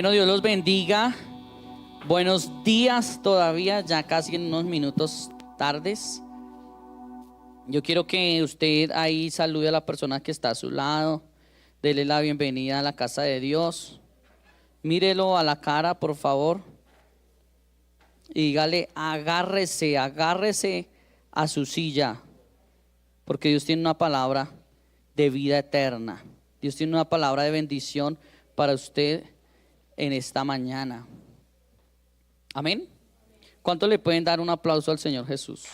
Bueno, Dios los bendiga. Buenos días todavía, ya casi en unos minutos tardes. Yo quiero que usted ahí salude a la persona que está a su lado. Dele la bienvenida a la casa de Dios. Mírelo a la cara, por favor. Y dígale, agárrese a su silla. Porque Dios tiene una palabra de vida eterna. Dios tiene una palabra de bendición para usted en esta mañana. Amén. ¿Cuánto le pueden dar un aplauso al Señor Jesús?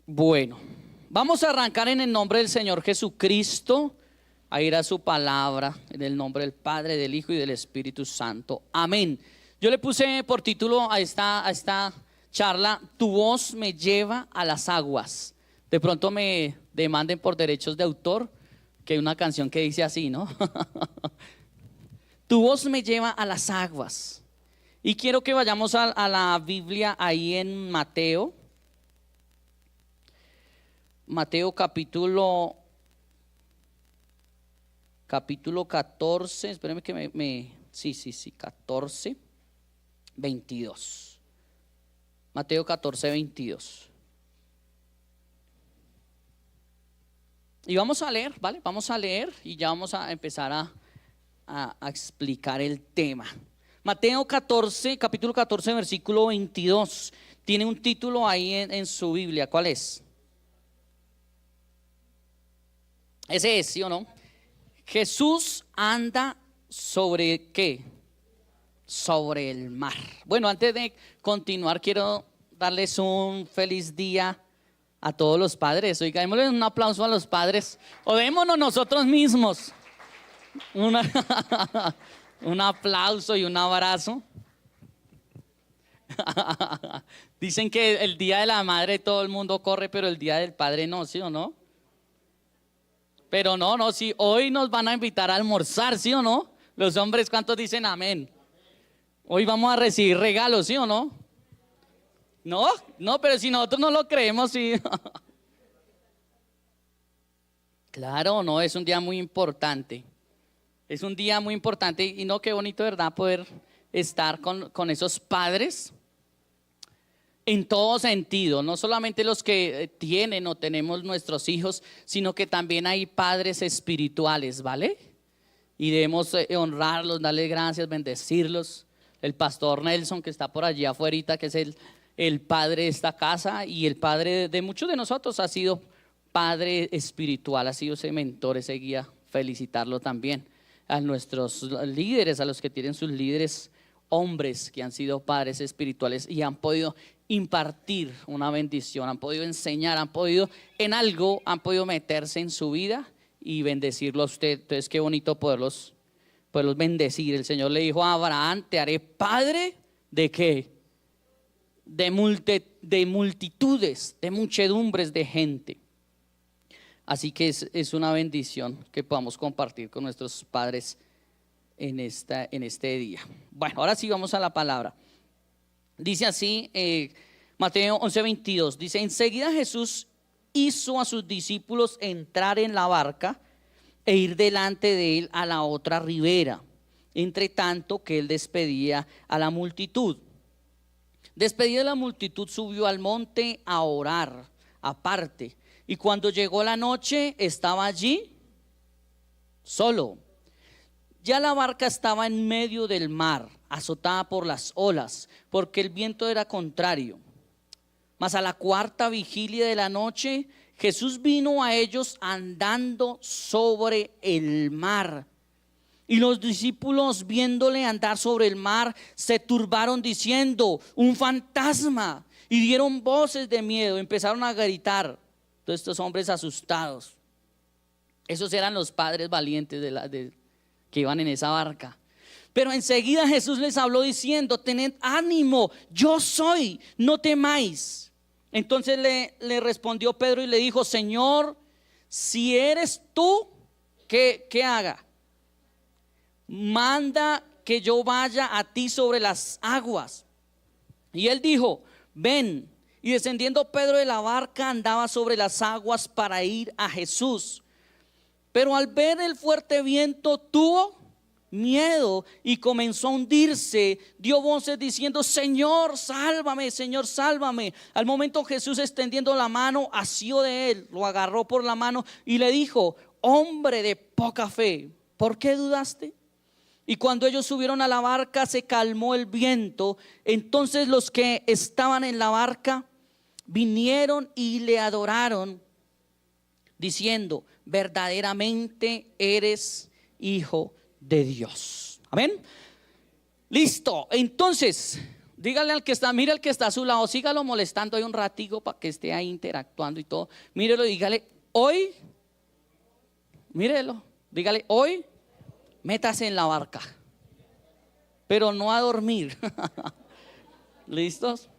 Bueno, vamos a arrancar en el nombre del Señor Jesucristo, a ir a su palabra, en el nombre del Padre, del Hijo y del Espíritu Santo. Amén. Yo le puse por título a esta charla, Tu voz me lleva a las aguas. De pronto me demanden por derechos de autor, que hay una canción que dice así, ¿no? Tu voz me lleva a las aguas. Y quiero que vayamos a la Biblia ahí en Mateo capítulo 14, espérenme que sí, 14, 22. Mateo 14, 22. Y vamos a leer, ¿vale? Vamos a leer y ya vamos a empezar a explicar el tema. Mateo 14, capítulo 14, versículo 22. Tiene un título ahí en su Biblia. ¿Cuál es? Ese es, ¿sí o no? Jesús anda sobre ¿qué? Sobre el mar. Bueno, antes de continuar, quiero darles un feliz día a todos los padres. Oiga, démosle un aplauso a los padres. O démonos nosotros mismos un aplauso y un abrazo. Dicen que el día de la madre todo el mundo corre, pero el día del padre no, ¿sí o no? Pero no, sí, hoy nos van a invitar a almorzar, ¿sí o no? Los hombres, ¿cuántos dicen amén? Hoy vamos a recibir regalos, ¿sí o no? No, pero si nosotros no lo creemos, sí. Claro, no, es un día muy importante. Es un día muy importante y no, qué bonito, ¿verdad? Poder estar con esos padres en todo sentido, no solamente los que tienen o tenemos nuestros hijos, sino que también hay padres espirituales, ¿vale? Y debemos honrarlos, darles gracias, bendecirlos. El pastor Nelson, que está por allí afuera, que es el padre de esta casa y el padre de muchos de nosotros, ha sido padre espiritual, ha sido ese mentor, ese guía. Felicitarlo también a nuestros líderes, a los que tienen sus líderes hombres que han sido padres espirituales y han podido impartir una bendición, han podido enseñar, han podido meterse en su vida y bendecirlo a usted. Entonces qué bonito poderlos bendecir. El Señor le dijo a Abraham, te haré padre de ¿qué? De multitudes, de muchedumbres de gente. Así que es una bendición que podamos compartir con nuestros padres en este día. Bueno, ahora sí vamos a la palabra. Dice así, Mateo 11:22, dice, enseguida Jesús hizo a sus discípulos entrar en la barca e ir delante de él a la otra ribera, entre tanto que él despedía a la multitud. Despedida de la multitud, subió al monte a orar aparte, y cuando llegó la noche estaba allí solo. Ya la barca estaba en medio del mar, azotada por las olas, porque el viento era contrario. Mas a la cuarta vigilia de la noche, Jesús vino a ellos andando sobre el mar. Y los discípulos, viéndole andar sobre el mar, se turbaron diciendo, un fantasma, y dieron voces de miedo, empezaron a gritar. Todos estos hombres asustados. Esos eran los padres valientes que iban en esa barca. Pero enseguida Jesús les habló diciendo, tened ánimo, yo soy, no temáis. Entonces le respondió Pedro y le dijo, Señor, si eres tú, ¿qué haga? Manda que yo vaya a ti sobre las aguas. Y él dijo, ven. Y descendiendo Pedro de la barca andaba sobre las aguas para ir a Jesús. Pero al ver el fuerte viento tuvo miedo y comenzó a hundirse. Dio voces diciendo: Señor, sálvame, Señor, sálvame. Al momento Jesús, extendiendo la mano, asió de él, lo agarró por la mano y le dijo: hombre de poca fe, ¿por qué dudaste? Y cuando ellos subieron a la barca, se calmó el viento. Entonces los que estaban en la barca vinieron y le adoraron, diciendo: verdaderamente eres hijo de Dios. Amén. Listo. Entonces, dígale al que está, mire al que está a su lado, sígalo molestando ahí un ratico para que esté ahí interactuando y todo. Mírelo y dígale: hoy, mírelo, dígale: hoy métase en la barca, pero no a dormir. ¿Listos?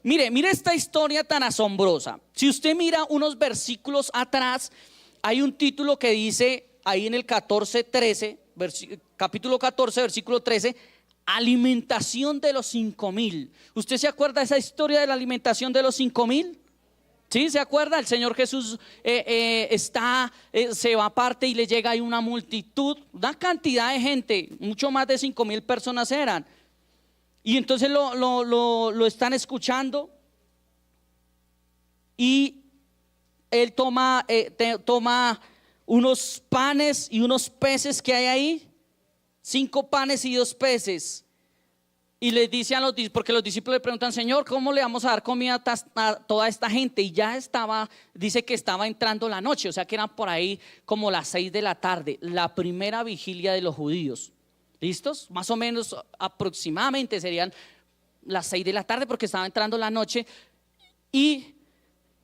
Mire esta historia tan asombrosa. Si usted mira unos versículos atrás, hay un título que dice ahí en el 14:13, capítulo 14, versículo 13: alimentación de los 5,000. ¿Usted se acuerda de esa historia de la alimentación de los 5,000? ¿Sí? ¿Se acuerda? El Señor Jesús se va aparte y le llega ahí una multitud, una cantidad de gente, mucho más de 5,000 personas eran. Y entonces lo están escuchando y él toma unos panes y unos peces que hay ahí, 5 panes y 2 peces. Y les dice porque los discípulos le preguntan: Señor, ¿cómo le vamos a dar comida a toda esta gente? Y ya dice que estaba entrando la noche, o sea que eran por ahí como las 6 de la tarde, la primera vigilia de los judíos. ¿Listos? Más o menos aproximadamente serían las 6 de la tarde porque estaba entrando la noche y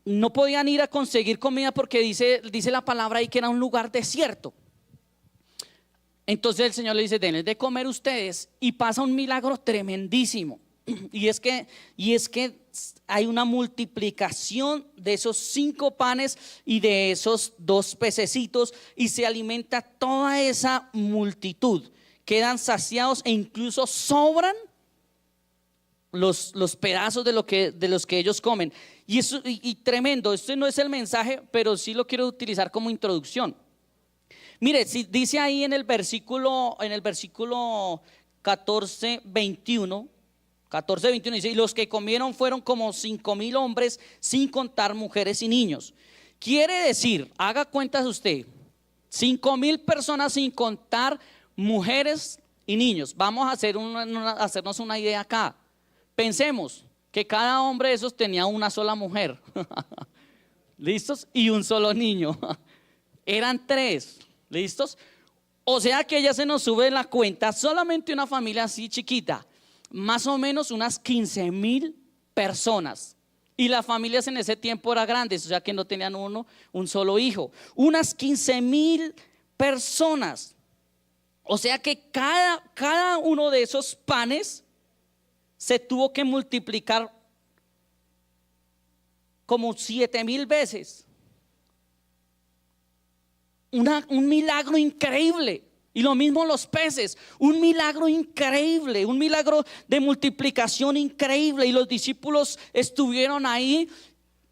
no podían ir a conseguir comida porque dice la palabra ahí que era un lugar desierto. Entonces el Señor le dice: denles de comer ustedes, y pasa un milagro tremendísimo. Y es que hay una multiplicación de esos 5 panes y de esos 2 pececitos, y se alimenta toda esa multitud. Quedan saciados e incluso sobran los pedazos de los que ellos comen. Y eso, y tremendo. Este no es el mensaje, pero sí lo quiero utilizar como introducción. Mire, si dice ahí en el versículo 14:21, dice: y los que comieron fueron como 5,000 hombres, sin contar mujeres y niños. Quiere decir, haga cuentas usted, 5,000 personas sin contar mujeres y niños. Vamos a hacernos una idea acá. Pensemos que cada hombre de esos tenía una sola mujer. ¿Listos? Y un solo niño. Eran 3. ¿Listos? O sea que ya se nos sube la cuenta, solamente una familia así chiquita, más o menos unas 15,000 personas. Y las familias en ese tiempo eran grandes, o sea que no tenían un solo hijo. Unas 15,000 personas. O sea que cada uno de esos panes se tuvo que multiplicar como 7,000 veces. Un milagro increíble. Y lo mismo los peces, un milagro increíble, un milagro de multiplicación increíble. Y los discípulos estuvieron ahí,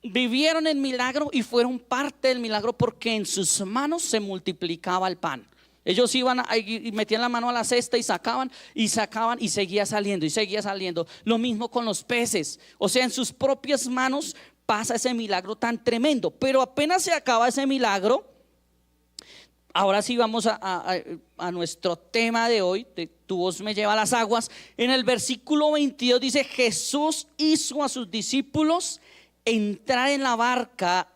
vivieron el milagro y fueron parte del milagro, porque en sus manos se multiplicaba el pan. Ellos iban y metían la mano a la cesta y sacaban y seguía saliendo y seguía saliendo. Lo mismo con los peces. O sea, en sus propias manos pasa ese milagro tan tremendo. Pero apenas se acaba ese milagro, ahora sí vamos a nuestro tema de hoy, de tu voz me lleva a las aguas. En el versículo 22 dice: Jesús hizo a sus discípulos entrar en la barca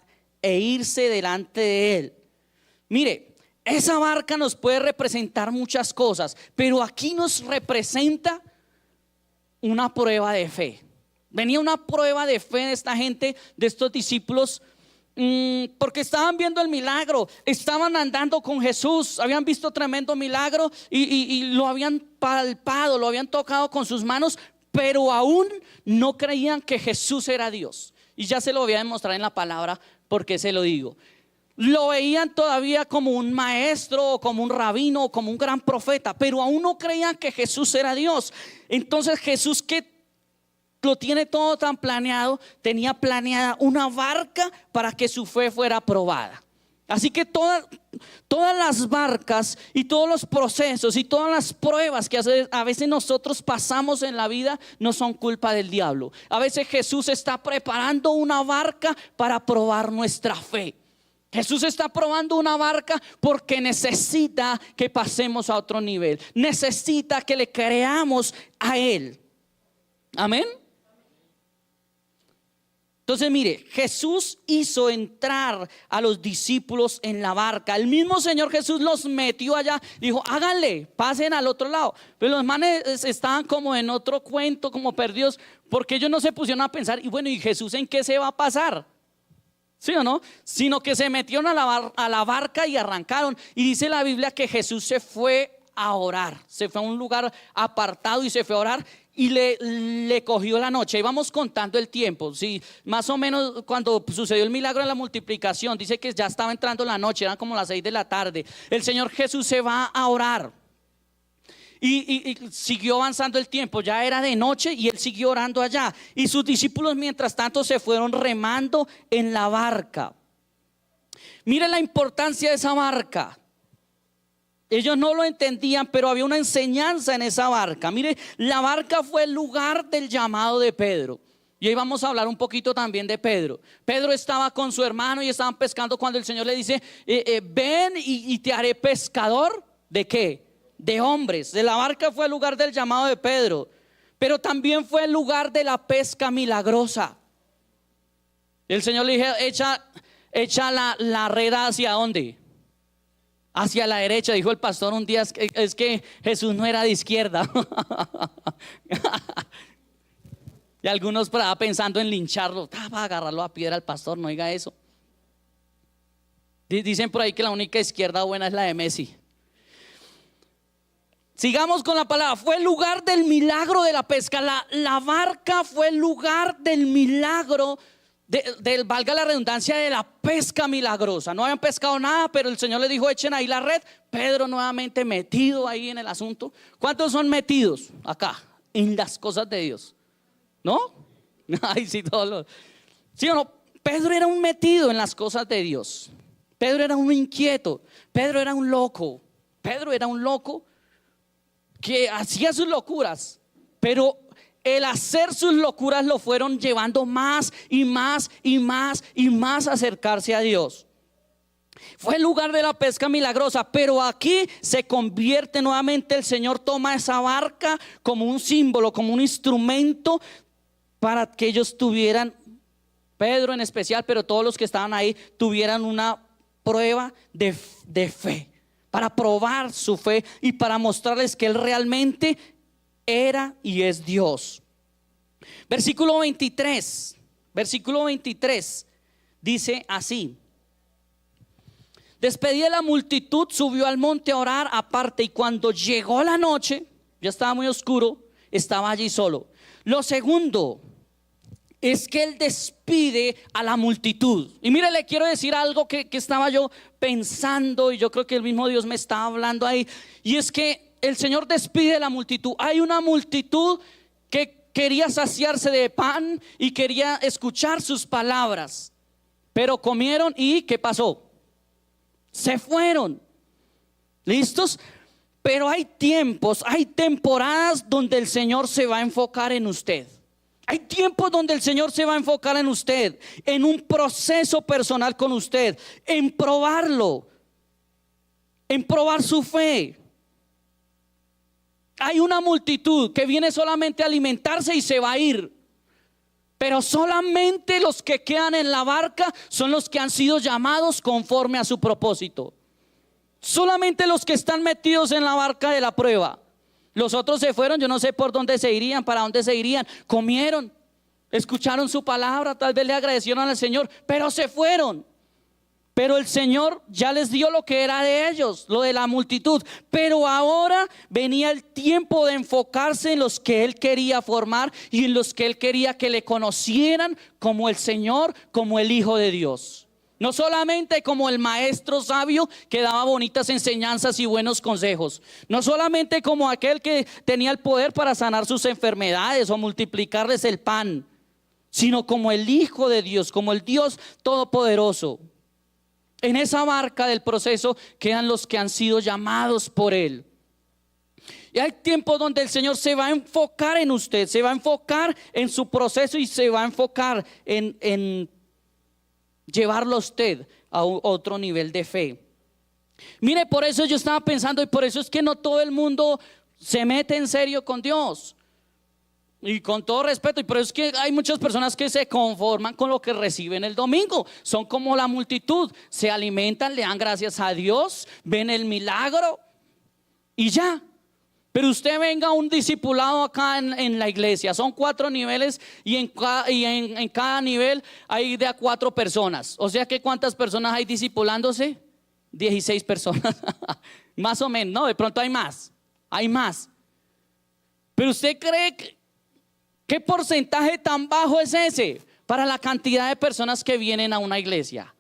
e irse delante de él. Mire, esa barca nos puede representar muchas cosas, pero aquí nos representa una prueba de fe. Venía una prueba de fe de esta gente, de estos discípulos, porque estaban viendo el milagro, estaban andando con Jesús, habían visto tremendo milagro y lo habían palpado, lo habían tocado con sus manos, pero aún no creían que Jesús era Dios. Y ya se lo voy a demostrar en la palabra, porque se lo digo. Lo veían todavía como un maestro, como un rabino, como un gran profeta, pero aún no creían que Jesús era Dios. Entonces Jesús, ¿qué lo tiene todo tan planeado, tenía planeada una barca para que su fe fuera probada. Así que todas las barcas y todos los procesos y todas las pruebas que a veces nosotros pasamos en la vida no son culpa del diablo. A veces Jesús está preparando una barca para probar nuestra fe. Jesús está probando una barca porque necesita que pasemos a otro nivel. Necesita que le creamos a Él. Amén. Entonces mire, Jesús hizo entrar a los discípulos en la barca. El mismo Señor Jesús los metió allá. Dijo, háganle, pasen al otro lado. Pero los manes estaban como en otro cuento, como perdidos, porque ellos no se pusieron a pensar, y bueno, ¿y Jesús en qué se va a pasar? ¿Sí o no? Sino que se metieron a la barca y arrancaron. Y dice la Biblia que Jesús se fue a orar. Se fue a un lugar apartado y se fue a orar. Y le cogió la noche. Y vamos contando el tiempo. Sí, más o menos cuando sucedió el milagro de la multiplicación, dice que ya estaba entrando la noche, eran como las 6 de la tarde. El Señor Jesús se va a orar. Y siguió avanzando el tiempo, ya era de noche y él siguió orando allá. Y sus discípulos mientras tanto se fueron remando en la barca. Miren la importancia de esa barca. Ellos no lo entendían, pero había una enseñanza en esa barca. Mire, la barca fue el lugar del llamado de Pedro. Y hoy vamos a hablar un poquito también de Pedro. Pedro estaba con su hermano y estaban pescando cuando el Señor le dice, ven y te haré pescador. ¿De qué? De hombres. De la barca fue el lugar del llamado de Pedro, pero también fue el lugar de la pesca milagrosa. El Señor le dijo, echa la red hacia ¿dónde? Hacia la derecha. Dijo el pastor un día, es que Jesús no era de izquierda. Y algunos pensando en lincharlo, para agarrarlo a piedra al pastor, no diga eso. Dicen por ahí que la única izquierda buena es la de Messi. Sigamos con la palabra. Fue el lugar del milagro de la pesca. La barca fue el lugar del milagro valga la redundancia, de la pesca milagrosa. No habían pescado nada, pero el Señor le dijo, echen ahí la red. Pedro nuevamente metido ahí en el asunto. ¿Cuántos son metidos acá en las cosas de Dios? ¿No? Ay, sí, todos. ¿Sí o no? Pedro era un metido en las cosas de Dios. Pedro era un inquieto. Pedro era un loco. Pedro era un loco que hacía sus locuras, pero el hacer sus locuras lo fueron llevando más y más y más y más a acercarse a Dios. Fue el lugar de la pesca milagrosa, pero aquí se convierte nuevamente, el Señor toma esa barca como un símbolo, como un instrumento para que ellos tuvieran, Pedro en especial, pero todos los que estaban ahí tuvieran una prueba de fe, para probar su fe y para mostrarles que Él realmente era y es Dios. Versículo 23 dice así: despedida de la multitud, subió al monte a orar aparte, y cuando llegó la noche, ya estaba muy oscuro, estaba allí solo. Lo segundo es que Él despide a la multitud. Y mire, le quiero decir algo que estaba yo pensando, y yo creo que el mismo Dios me está hablando ahí, y es que el Señor despide a la multitud. Hay una multitud que quería saciarse de pan y quería escuchar sus palabras, pero comieron y ¿qué pasó? Se fueron. ¿Listos? Pero hay tiempos, hay temporadas donde el Señor se va a enfocar en usted. Hay tiempos donde el Señor se va a enfocar en usted, en un proceso personal con usted, en probarlo, en probar su fe. Hay una multitud que viene solamente a alimentarse y se va a ir, pero solamente los que quedan en la barca son los que han sido llamados conforme a su propósito. Solamente los que están metidos en la barca de la prueba. Los otros se fueron, yo no sé por dónde se irían, para dónde se irían. Comieron, escucharon su palabra, tal vez le agradecieron al Señor, pero se fueron. Pero el Señor ya les dio lo que era de ellos, lo de la multitud. Pero ahora venía el tiempo de enfocarse en los que Él quería formar y en los que Él quería que le conocieran como el Señor, como el Hijo de Dios. No solamente como el maestro sabio que daba bonitas enseñanzas y buenos consejos. No solamente como aquel que tenía el poder para sanar sus enfermedades o multiplicarles el pan, sino como el Hijo de Dios, como el Dios Todopoderoso. En esa barca del proceso quedan los que han sido llamados por Él. Y hay tiempos donde el Señor se va a enfocar en usted, se va a enfocar en su proceso y se va a enfocar en llevarlo a usted a otro nivel de fe. Mire, por eso yo estaba pensando, y por eso es que no todo el mundo se mete en serio con Dios. Y con todo respeto, y por eso es que hay muchas personas que se conforman con lo que reciben el domingo. Son como la multitud, se alimentan, le dan gracias a Dios, ven el milagro y ya. Pero usted venga a un discipulado acá en la iglesia, son 4 niveles y en cada nivel hay de a 4 personas. O sea que ¿cuántas personas hay discipulándose? 16 personas, más o menos, no, de pronto hay más. Pero usted cree que, ¿qué porcentaje tan bajo es ese para la cantidad de personas que vienen a una iglesia?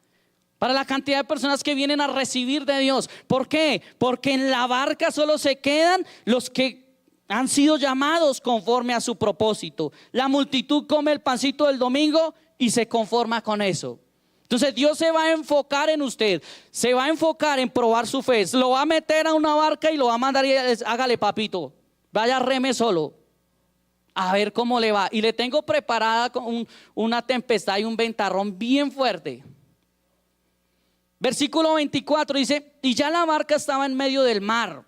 Para la cantidad de personas que vienen a recibir de Dios. ¿Por qué? Porque en la barca solo se quedan los que han sido llamados conforme a su propósito. La multitud come el pancito del domingo y se conforma con eso. Entonces Dios se va a enfocar en usted, se va a enfocar en probar su fe. Lo va a meter a una barca y lo va a mandar y hágale, papito, vaya, reme solo, a ver cómo le va. Y le tengo preparada una tempestad y un ventarrón bien fuerte. Versículo 24 dice: y ya la barca estaba en medio del mar,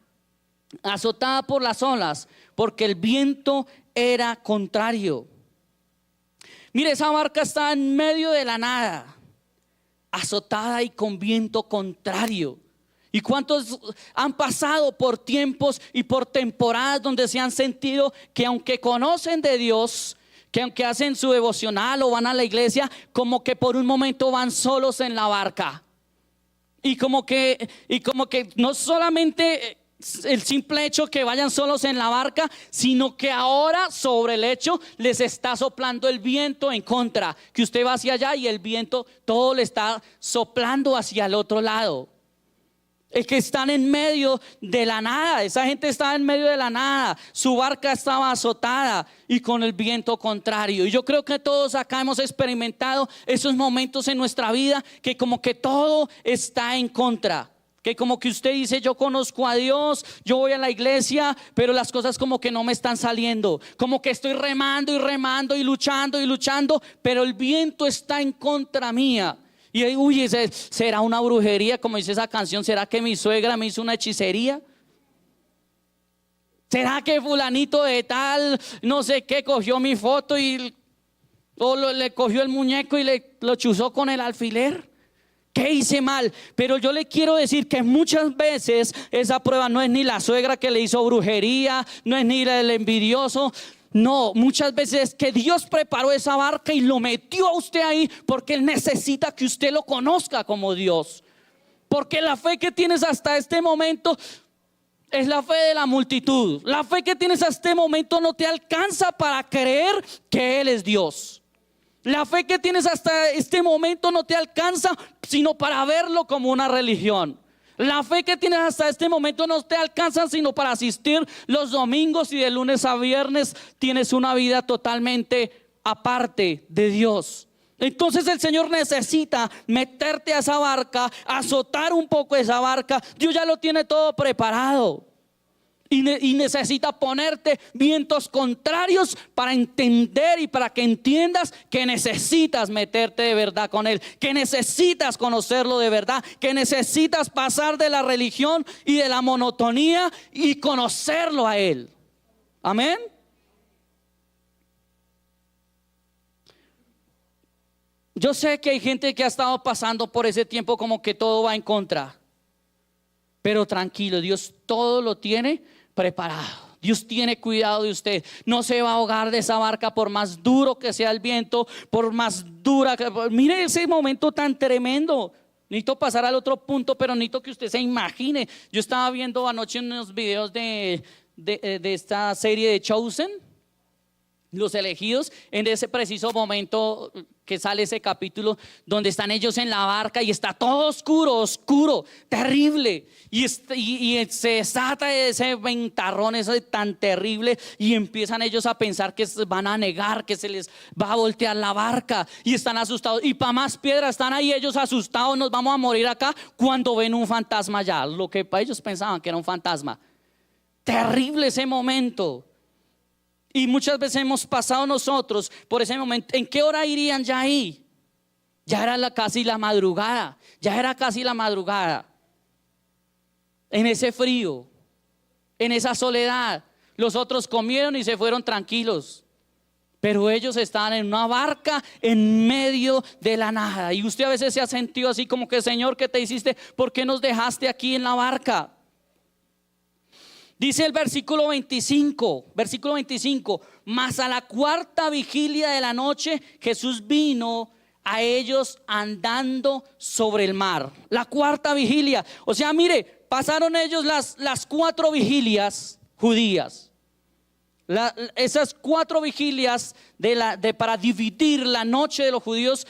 azotada por las olas, porque el viento era contrario. Mire, esa barca estaba en medio de la nada, azotada y con viento contrario. ¿Y cuántos han pasado por tiempos y por temporadas donde se han sentido que aunque conocen de Dios, que aunque hacen su devocional o van a la iglesia, como que por un momento van solos en la barca? Y como que no solamente el simple hecho que vayan solos en la barca, sino que ahora sobre el hecho les está soplando el viento en contra, que usted va hacia allá y el viento todo le está soplando hacia el otro lado. Es que están en medio de la nada. Esa gente estaba en medio de la nada. Su barca estaba azotada y con el viento contrario. Y yo creo que todos acá hemos experimentado esos momentos en nuestra vida que como que todo está en contra. Que como que usted dice: yo conozco a Dios, yo voy a la iglesia, pero las cosas como que no me están saliendo. Como que estoy remando y remando y luchando, pero el viento está en contra mía. Y uy, ¿será una brujería? Como dice esa canción. ¿Será que mi suegra me hizo una hechicería? ¿Será que fulanito de tal, no sé qué, cogió mi foto y le cogió el muñeco y lo chuzó con el alfiler? ¿Qué hice mal? Pero yo le quiero decir que muchas veces esa prueba no es ni la suegra que le hizo brujería, no es ni el envidioso. No, muchas veces es que Dios preparó esa barca y lo metió a usted ahí porque Él necesita que usted lo conozca como Dios. Porque la fe que tienes hasta este momento es la fe de la multitud. La fe que tienes hasta este momento no te alcanza para creer que Él es Dios. La fe que tienes hasta este momento no te alcanza sino para verlo como una religión. La fe que tienes hasta este momento no te alcanza sino para asistir los domingos, y de lunes a viernes tienes una vida totalmente aparte de Dios. Entonces el Señor necesita meterte a esa barca, azotar un poco esa barca. Dios ya lo tiene todo preparado. Y necesita ponerte vientos contrarios para entender y para que entiendas que necesitas meterte de verdad con Él, que necesitas conocerlo de verdad, que necesitas pasar de la religión y de la monotonía y conocerlo a Él. Amén. Yo sé que hay gente que ha estado pasando por ese tiempo como que todo va en contra, pero tranquilo, Dios todo lo tiene preparado. Dios tiene cuidado de usted. No se va a ahogar de esa barca por más duro que sea el viento, por más dura que... Mire ese momento tan tremendo. Necesito pasar al otro punto, pero necesito que usted se imagine. Yo estaba viendo anoche unos videos de esta serie de Chosen. Los elegidos, en ese preciso momento que sale ese capítulo, donde están ellos en la barca y está todo oscuro, oscuro, terrible, y se desata ese ventarrón ese tan terrible, y empiezan ellos a pensar que se van a negar, que se les va a voltear la barca, y están asustados, y para más piedra están ahí ellos asustados, nos vamos a morir acá, cuando ven un fantasma allá, lo que para ellos pensaban que era un fantasma. Terrible ese momento. Y muchas veces hemos pasado nosotros por ese momento. ¿En qué hora irían ya ahí? Ya era casi la madrugada. Ya era casi la madrugada. En ese frío, en esa soledad. Los otros comieron y se fueron tranquilos. Pero ellos estaban en una barca en medio de la nada. Y usted a veces se ha sentido así como que: Señor, ¿qué te hiciste? ¿Por qué nos dejaste aquí en la barca? Dice el versículo 25, mas a la cuarta vigilia de la noche Jesús vino a ellos andando sobre el mar. La cuarta vigilia, o sea, mire, pasaron ellos las 4 vigilias judías. Esas 4 vigilias para dividir la noche de los judíos.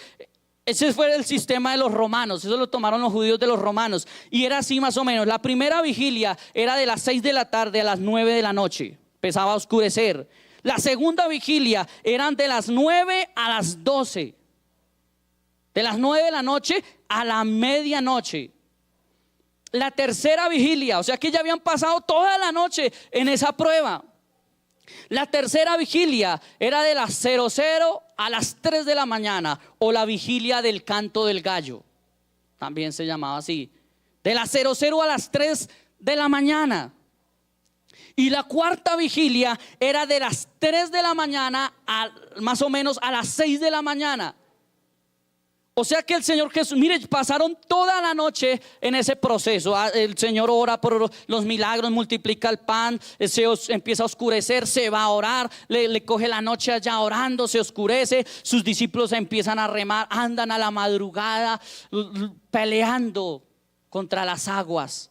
Ese fue el sistema de los romanos, eso lo tomaron los judíos de los romanos. Y era así más o menos: la primera vigilia era de las 6 de la tarde a las 9 de la noche, empezaba a oscurecer. La segunda vigilia eran de las 9 a las 12, de las 9 de la noche a la medianoche. La tercera vigilia, o sea que ya habían pasado toda la noche en esa prueba. La tercera vigilia era de las 00 a las 3 de la mañana, o la vigilia del canto del gallo, también se llamaba así, de las 00 a las 3 de la mañana. Y la cuarta vigilia era de las 3 de la mañana más o menos a las 6 de la mañana. O sea que el Señor Jesús, mire, pasaron toda la noche en ese proceso. El Señor ora por los milagros, multiplica el pan, se empieza a oscurecer, se va a orar, le coge la noche allá orando, se oscurece, sus discípulos empiezan a remar, andan a la madrugada peleando contra las aguas.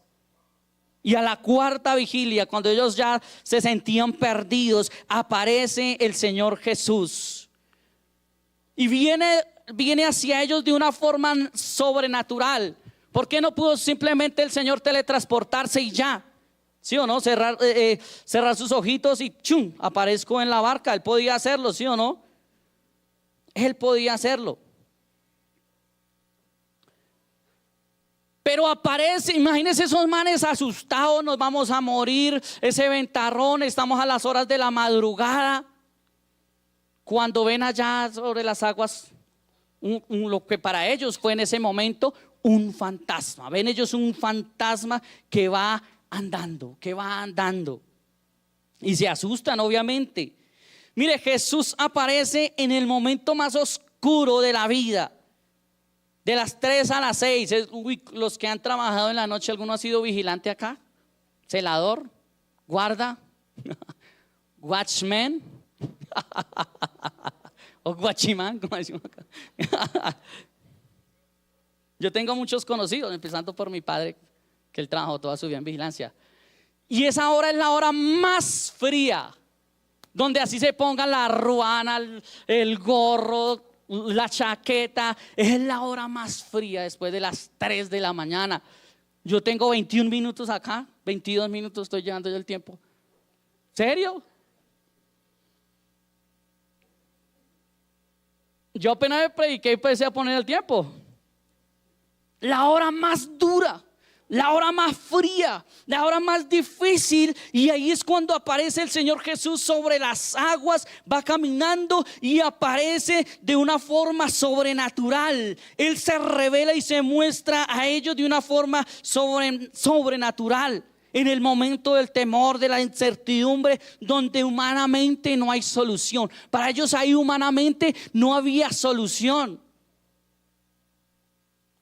Y a la cuarta vigilia, cuando ellos ya se sentían perdidos, aparece el Señor Jesús y viene hacia ellos de una forma sobrenatural. ¿Por qué no pudo simplemente el Señor teletransportarse y ya? ¿Sí o no? Cerrar sus ojitos y ¡chum! Aparezco en la barca. Él podía hacerlo, ¿sí o no? Él podía hacerlo. Pero aparece, imagínense esos manes asustados: nos vamos a morir, ese ventarrón, estamos a las horas de la madrugada. Cuando ven allá sobre las aguas lo que para ellos fue en ese momento un fantasma. Ven ellos un fantasma que va andando, y se asustan obviamente. Mire, Jesús aparece en el momento más oscuro de la vida, de las 3 a las 6. Uy, los que han trabajado en la noche, ¿alguno ha sido vigilante acá? Celador, guarda, watchman o guachimán, como decimos acá. Yo tengo muchos conocidos, empezando por mi padre, que él trabajó toda su vida en vigilancia. Y esa hora es la hora más fría, donde así se pongan la ruana, el gorro, la chaqueta. Es la hora más fría después de las 3 de la mañana. Yo tengo 21 minutos acá, 22 minutos estoy llevando yo el tiempo. ¿Serio? Yo apenas me prediqué y empecé a poner el tiempo. La hora más dura, la hora más fría, la hora más difícil. Y ahí es cuando aparece el Señor Jesús sobre las aguas, va caminando y aparece de una forma sobrenatural. Él se revela y se muestra a ellos de una forma sobrenatural. En el momento del temor, de la incertidumbre, donde humanamente no hay solución. Para ellos ahí humanamente no había solución.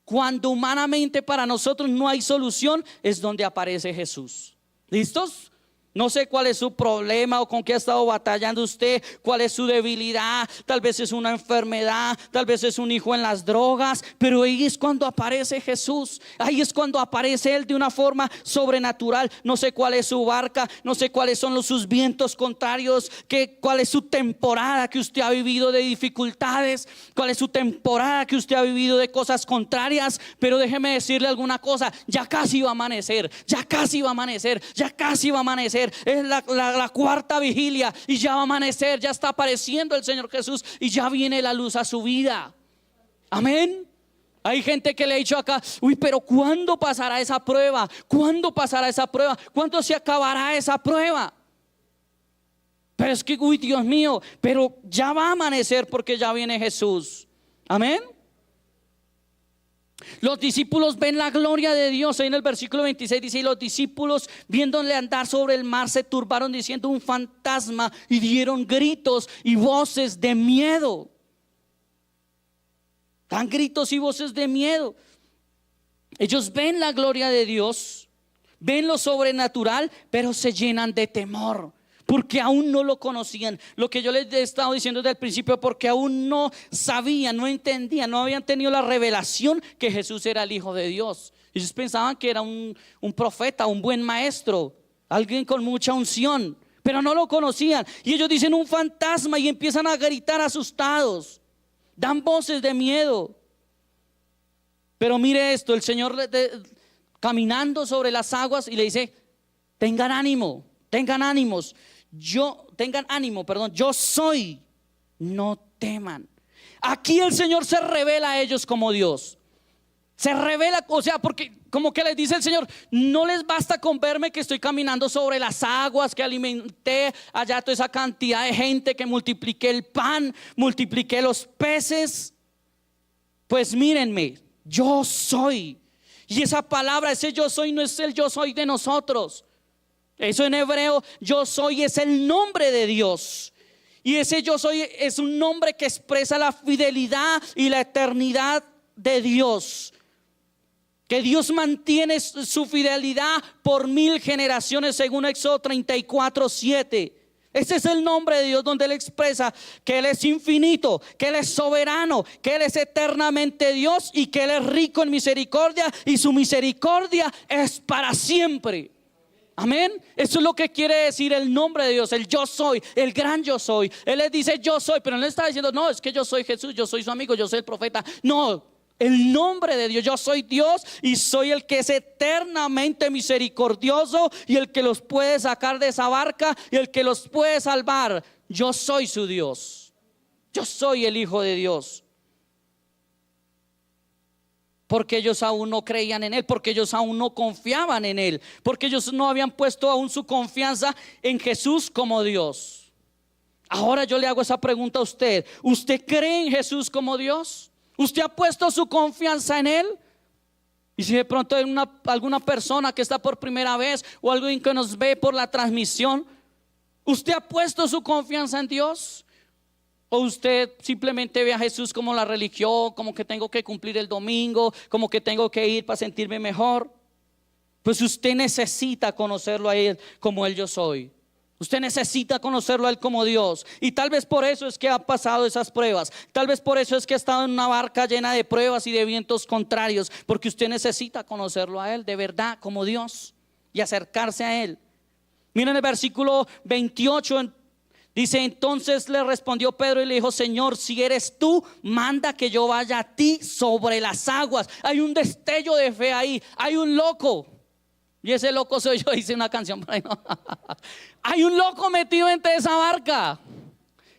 Cuando humanamente para nosotros no hay solución, es donde aparece Jesús. ¿Listos? No sé cuál es su problema o con qué ha estado batallando usted, cuál es su debilidad. Tal vez es una enfermedad, tal vez es un hijo en las drogas, pero ahí es cuando aparece Jesús. Ahí es cuando aparece Él de una forma sobrenatural. No sé cuál es su barca, no sé cuáles son sus vientos contrarios, cuál es su temporada que usted ha vivido de dificultades, cuál es su temporada que usted ha vivido de cosas contrarias. Pero déjeme decirle alguna cosa: ya casi va a amanecer, ya casi va a amanecer, ya casi va a amanecer. Es la cuarta vigilia y ya va a amanecer, ya está apareciendo el Señor Jesús y ya viene la luz a su vida. Amén. Hay gente que le ha dicho acá: uy, pero ¿cuándo pasará esa prueba? ¿Cuándo pasará esa prueba? ¿Cuándo se acabará esa prueba? Pero es que, uy, Dios mío, pero ya va a amanecer porque ya viene Jesús. Amén. Los discípulos ven la gloria de Dios. Ahí en el versículo 26 dice: y los discípulos, viéndole andar sobre el mar, se turbaron diciendo: un fantasma, y dieron gritos y voces de miedo. Dan gritos y voces de miedo. Ellos ven la gloria de Dios, ven lo sobrenatural, pero se llenan de temor, porque aún no lo conocían. Lo que yo les he estado diciendo desde el principio, porque aún no sabían, no entendían, no habían tenido la revelación que Jesús era el Hijo de Dios. Ellos pensaban que era un profeta, un buen maestro, alguien con mucha unción, pero no lo conocían. Y ellos dicen: un fantasma, y empiezan a gritar asustados, dan voces de miedo. Pero mire esto: el Señor caminando sobre las aguas, y le dice: tengan ánimo, tengan ánimos. Tengan ánimo, perdón, yo soy, no teman. Aquí el Señor se revela a ellos como Dios. Se revela, o sea, porque como que les dice el Señor: no les basta con verme que estoy caminando sobre las aguas, que alimenté allá toda esa cantidad de gente, que multipliqué el pan, multipliqué los peces. Pues mírenme, yo soy. Y esa palabra, ese yo soy, no es el yo soy de nosotros. Eso en hebreo, yo soy, es el nombre de Dios. Y ese yo soy es un nombre que expresa la fidelidad y la eternidad de Dios. Que Dios mantiene su fidelidad por 1000 generaciones, según Éxodo 34:7. Ese es el nombre de Dios, donde Él expresa que Él es infinito, que Él es soberano, que Él es eternamente Dios, y que Él es rico en misericordia, y su misericordia es para siempre. Amén. Eso es lo que quiere decir el nombre de Dios, el yo soy, el gran yo soy. Él les dice yo soy, pero no le está diciendo: no, es que yo soy Jesús, yo soy su amigo, yo soy el profeta. No, el nombre de Dios: yo soy Dios, y soy el que es eternamente misericordioso, y el que los puede sacar de esa barca, y el que los puede salvar. Yo soy su Dios, yo soy el Hijo de Dios. Porque ellos aún no creían en Él, porque ellos aún no confiaban en Él, porque ellos no habían puesto aún su confianza en Jesús como Dios. Ahora yo le hago esa pregunta a usted: ¿usted cree en Jesús como Dios? ¿Usted ha puesto su confianza en Él? Y si de pronto hay alguna persona que está por primera vez, o alguien que nos ve por la transmisión, ¿usted ha puesto su confianza en Dios? ¿O usted simplemente ve a Jesús como la religión, como que tengo que cumplir el domingo, como que tengo que ir para sentirme mejor? Pues usted necesita conocerlo a Él como el yo soy. Usted necesita conocerlo a Él como Dios. Y tal vez por eso es que ha pasado esas pruebas. Tal vez por eso es que ha estado en una barca llena de pruebas y de vientos contrarios, porque usted necesita conocerlo a Él de verdad como Dios y acercarse a Él. Miren el versículo 28. Dice: entonces le respondió Pedro y le dijo: Señor, si eres tú, manda que yo vaya a ti sobre las aguas. Hay un destello de fe ahí. Hay un loco, y ese loco soy yo. Hice una canción por ahí, ¿no? Hay un loco metido entre esa barca.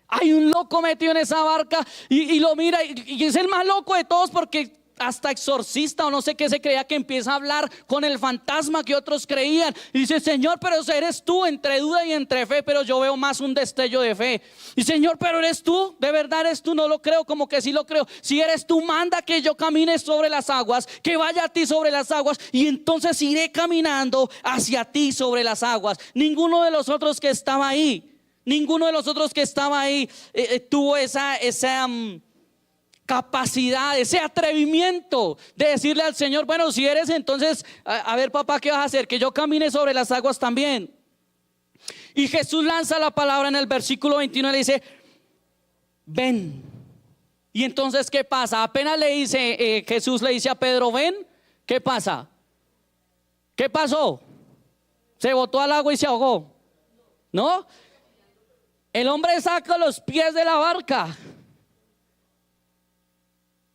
Hay un loco metido en esa barca, y lo mira, y es el más loco de todos, porque hasta exorcista o no sé qué se creía, que empieza a hablar con el fantasma que otros creían. Y dice: Señor, pero eres tú, entre duda y entre fe, pero yo veo más un destello de fe. Y Señor, pero eres tú, de verdad eres tú. No lo creo, como que sí lo creo. Si eres tú, manda que yo camine sobre las aguas, que vaya a ti sobre las aguas, y entonces iré caminando hacia ti sobre las aguas. Ninguno de los otros que estaba ahí, tuvo esa capacidad, ese atrevimiento de decirle al Señor: bueno, si eres, entonces a ver, papá, ¿qué vas a hacer? Que yo camine sobre las aguas también. Y Jesús lanza la palabra en el versículo 21 y le dice: ven. Y entonces, ¿qué pasa? Apenas le dice, Jesús le dice a Pedro: ven. ¿Qué pasa? ¿Qué pasó? ¿Se botó al agua y se ahogó? ¿No? El hombre saca los pies de la barca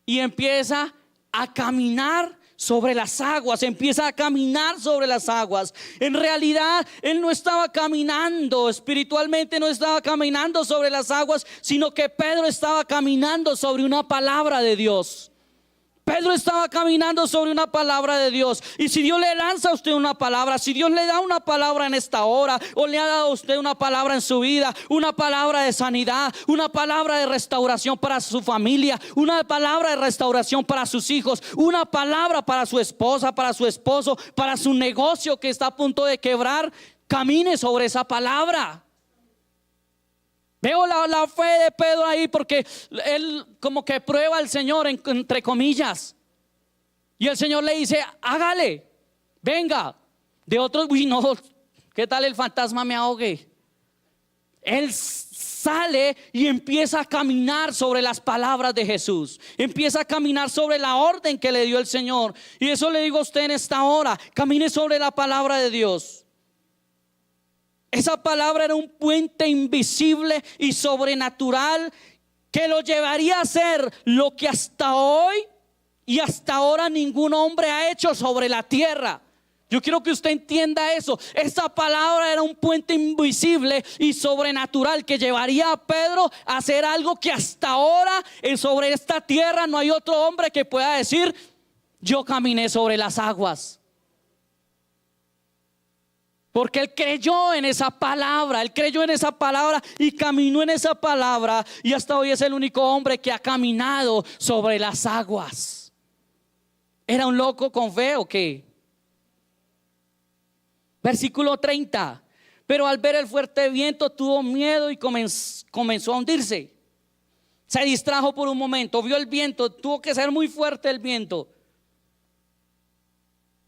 y empieza a caminar sobre las aguas, empieza a caminar sobre las aguas. En realidad él no estaba caminando espiritualmente, no estaba caminando sobre las aguas, sino que Pedro estaba caminando sobre una palabra de Dios. Pedro estaba caminando sobre una palabra de Dios. Y si Dios le lanza a usted una palabra, si Dios le da una palabra en esta hora, o le ha dado a usted una palabra en su vida, una palabra de sanidad, una palabra de restauración para su familia, una palabra de restauración para sus hijos, una palabra para su esposa, para su esposo, para su negocio que está a punto de quebrar, camine sobre esa palabra. Veo la fe de Pedro ahí, porque él como que prueba al Señor entre comillas. Y el Señor le dice: hágale, venga. De otros, uy no, ¿qué tal el fantasma me ahogue? Él sale y empieza a caminar sobre las palabras de Jesús. Empieza a caminar sobre la orden que le dio el Señor. Y eso le digo a usted en esta hora: camine sobre la palabra de Dios. Esa palabra era un puente invisible y sobrenatural que lo llevaría a hacer lo que hasta hoy y hasta ahora ningún hombre ha hecho sobre la tierra. Yo quiero que usted entienda eso. Esa palabra era un puente invisible y sobrenatural que llevaría a Pedro a hacer algo que hasta ahora sobre esta tierra no hay otro hombre que pueda decir: yo caminé sobre las aguas. Porque él creyó en esa palabra, él creyó en esa palabra y caminó en esa palabra. Y hasta hoy es el único hombre que ha caminado sobre las aguas. ¿Era un loco con fe o qué? Versículo 30. Pero al ver el fuerte viento tuvo miedo y comenzó a hundirse. Se distrajo por un momento, vio el viento, tuvo que ser muy fuerte el viento.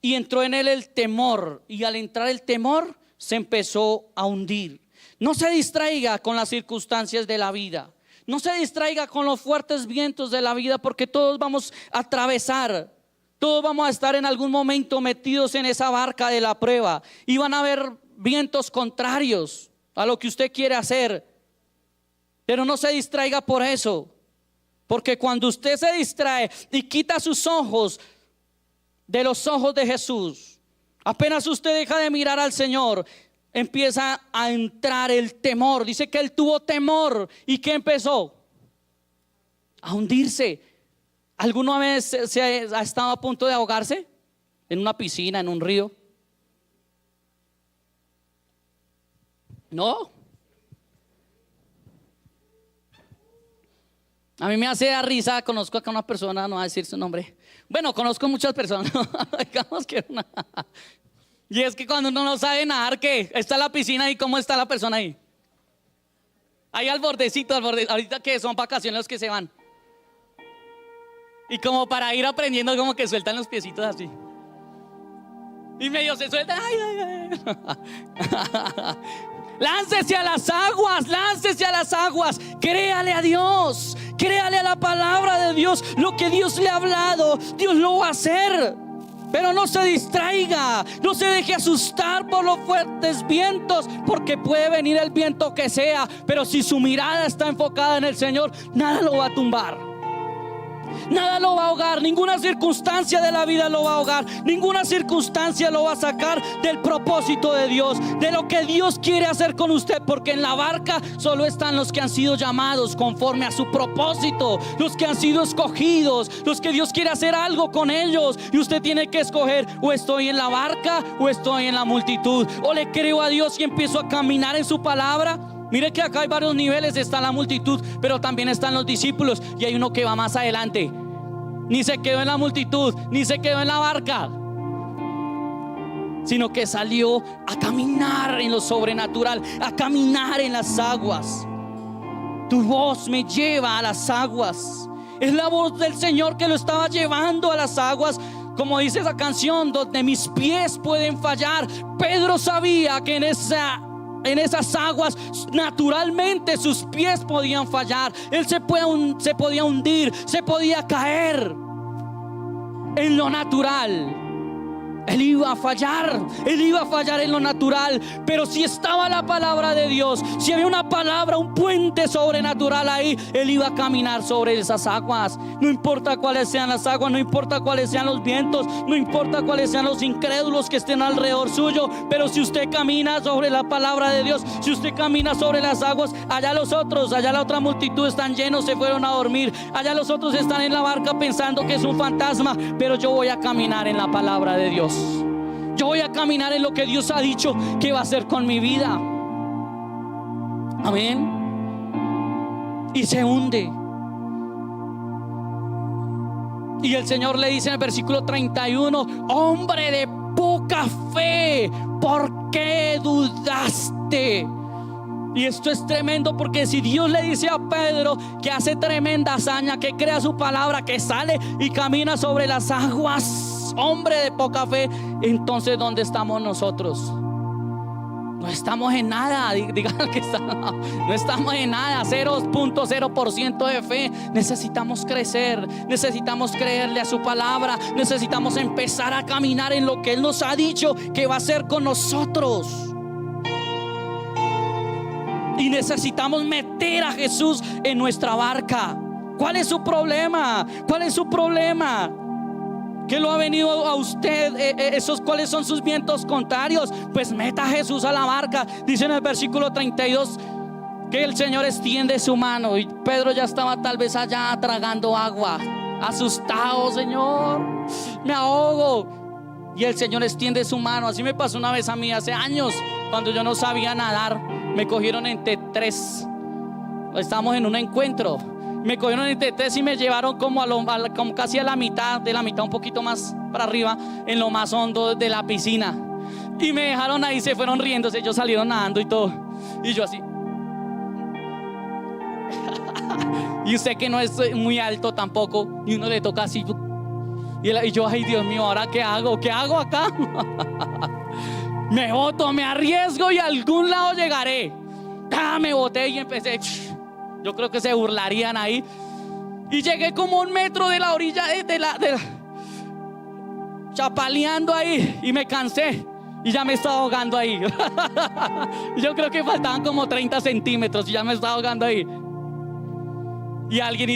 Y entró en él el temor, y al entrar el temor se empezó a hundir. No se distraiga con las circunstancias de la vida. No se distraiga con los fuertes vientos de la vida, porque todos vamos a atravesar. Todos vamos a estar en algún momento metidos en esa barca de la prueba. Y van a haber vientos contrarios a lo que usted quiere hacer. Pero no se distraiga por eso. Porque cuando usted se distrae y quita sus ojos de los ojos de Jesús, apenas usted deja de mirar al Señor, empieza a entrar el temor. Dice que él tuvo temor. ¿Y qué empezó? A hundirse. ¿Alguna vez se ha estado a punto de ahogarse? ¿En una piscina, en un río? ¿No? A mí me hace dar risa. Conozco acá una persona, no voy a decir su nombre. Bueno, conozco muchas personas. Digamos que una. Y es que cuando uno no sabe nadar, ¿qué? Está la piscina y ¿cómo está la persona ahí? Ahí al bordecito, ahorita que son vacaciones los que se van. Y como para ir aprendiendo, como que sueltan los piecitos así. Y medio se sueltan. Ay, ay, ay. Láncese a las aguas, láncese a las aguas. Créale a Dios, créale a la palabra de Dios. Lo que Dios le ha hablado, Dios lo va a hacer. Pero no se distraiga, no se deje asustar por los fuertes vientos, porque puede venir el viento que sea, pero si su mirada está enfocada en el Señor, nada lo va a tumbar. Nada lo va a ahogar, ninguna circunstancia de la vida lo va a ahogar, ninguna circunstancia lo va a sacar del propósito de Dios, de lo que Dios quiere hacer con usted, porque en la barca solo están los que han sido llamados conforme a su propósito, los que han sido escogidos, los que Dios quiere hacer algo con ellos. Y usted tiene que escoger: o estoy en la barca o estoy en la multitud, o le creo a Dios y empiezo a caminar en su palabra. Mire que acá hay varios niveles. Está la multitud, pero también están los discípulos, y hay uno que va más adelante. Ni se quedó en la multitud, ni se quedó en la barca, sino que salió a caminar en lo sobrenatural, a caminar en las aguas. Tu voz me lleva a las aguas. Es la voz del Señor que lo estaba llevando a las aguas. Como dice esa canción, donde mis pies pueden fallar. Pedro sabía que en en esas aguas, naturalmente sus pies podían fallar. Él se podía hundir, se podía caer. En lo natural él iba a fallar en lo natural. Pero si estaba la palabra de Dios, si había una palabra, un puente sobrenatural ahí, él iba a caminar sobre esas aguas. No importa cuáles sean las aguas, no importa cuáles sean los vientos, no importa cuáles sean los incrédulos que estén alrededor suyo. Pero si usted camina sobre la palabra de Dios, si usted camina sobre las aguas, allá los otros, allá la otra multitud están llenos, se fueron a dormir. Allá los otros están en la barca pensando que es un fantasma. Pero yo voy a caminar en la palabra de Dios. Yo voy a caminar en lo que Dios ha dicho que va a hacer con mi vida. Amén. Y se hunde. Y el Señor le dice en el versículo 31: hombre de poca fe, ¿por qué dudaste? Y esto es tremendo, porque si Dios le dice a Pedro que hace tremenda hazaña, que crea su palabra, que sale y camina sobre las aguas, hombre de poca fe, entonces ¿dónde estamos nosotros? No estamos en nada. Digan que no estamos en nada. 0.0% de fe. Necesitamos crecer, necesitamos creerle a su palabra, necesitamos empezar a caminar en lo que Él nos ha dicho que va a hacer con nosotros. Y necesitamos meter a Jesús en nuestra barca. ¿Cuál es su problema? ¿Cuál es su problema? ¿Qué lo ha venido a usted? ¿Cuáles son sus vientos contrarios? Pues meta a Jesús a la barca. Dice en el versículo 32 que el Señor extiende su mano. Y Pedro ya estaba tal vez allá tragando agua, asustado: Señor, me ahogo. Y el Señor extiende su mano. Así me pasó una vez a mí hace años, cuando yo no sabía nadar. Me cogieron en T3. Estábamos en un encuentro. Me cogieron en T3 y me llevaron como como casi a la mitad, de la mitad un poquito más para arriba, en lo más hondo de la piscina. Y me dejaron ahí, se fueron riéndose. Ellos salieron nadando y todo. Y yo así. Y usted que no es muy alto tampoco, y uno le toca así. Y yo: ay, Dios mío, ¿ahora qué hago? ¿Qué hago acá? Me boto, me arriesgo y a algún lado llegaré. Me boté y empecé. Yo creo que se burlarían ahí. Y llegué como 1 metro de la orilla, chapaleando ahí. Y me cansé y ya me estaba ahogando ahí. Yo creo que faltaban como 30 centímetros y ya me estaba ahogando ahí. Y alguien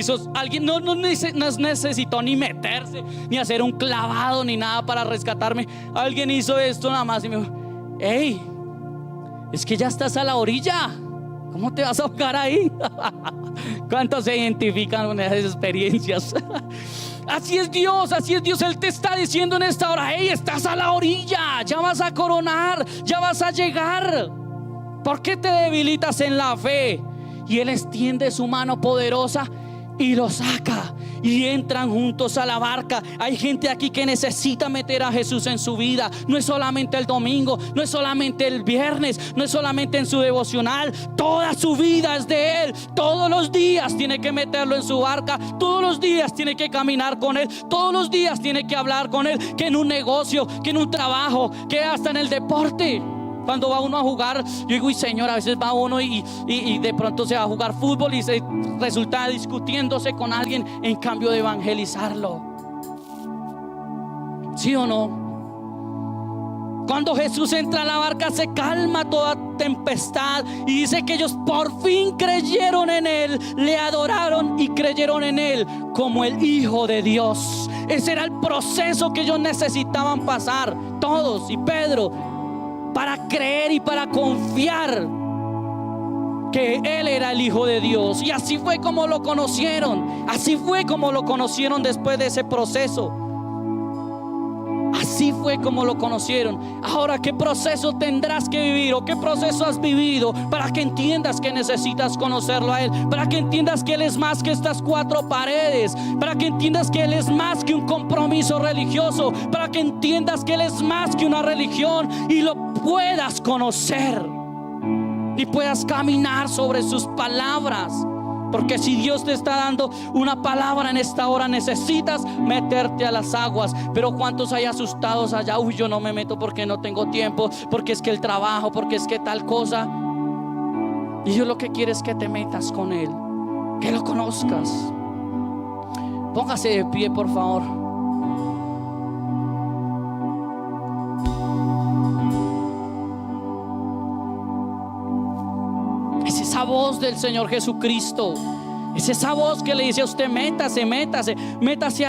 no necesitó ni meterse, ni hacer un clavado, ni nada para rescatarme. Alguien hizo esto nada más y me dijo: hey, es que ya estás a la orilla, ¿cómo te vas a ahogar ahí? ¿Cuántos se identifican con esas experiencias? Así es Dios, Él te está diciendo en esta hora: hey, estás a la orilla, ya vas a coronar, ya vas a llegar. ¿Por qué te debilitas en la fe? Y Él extiende su mano poderosa y lo saca, y entran juntos a la barca. Hay gente aquí que necesita meter a Jesús en su vida. No es solamente el domingo, no es solamente el viernes, no es solamente en su devocional. Toda su vida es de Él. Todos los días tiene que meterlo en su barca. Todos los días tiene que caminar con Él. Todos los días tiene que hablar con Él. Que en un negocio, que en un trabajo, que hasta en el deporte. Cuando va uno a jugar, yo digo: uy, Señor, a veces va uno y de pronto se va a jugar fútbol y se resulta discutiéndose con alguien en cambio de evangelizarlo. ¿Sí o no? Cuando Jesús entra a la barca, se calma toda tempestad, y dice que ellos por fin creyeron en Él, le adoraron y creyeron en Él como el Hijo de Dios. Ese era el proceso que ellos necesitaban pasar, todos, y Pedro, para creer y para confiar que Él era el Hijo de Dios. Y así fue como lo conocieron. Así fue como lo conocieron después de ese proceso. Así fue como lo conocieron. Ahora, ¿qué proceso tendrás que vivir, o qué proceso has vivido para que entiendas que necesitas conocerlo a Él? Para que entiendas que Él es más que estas 4 paredes. Para que entiendas que Él es más que un compromiso religioso. Para que entiendas que Él es más que una religión, y lo puedas conocer y puedas caminar sobre sus palabras. Porque si Dios te está dando una palabra en esta hora, necesitas meterte a las aguas. Pero ¿cuántos hay asustados allá? Uy, yo no me meto porque no tengo tiempo, porque es que el trabajo, porque es que tal cosa. Y Dios lo que quiere es que te metas con Él, que lo conozcas. Póngase de pie, por favor. Es esa voz del Señor Jesucristo. Es esa voz que le dice a usted: métase, métase, métase a la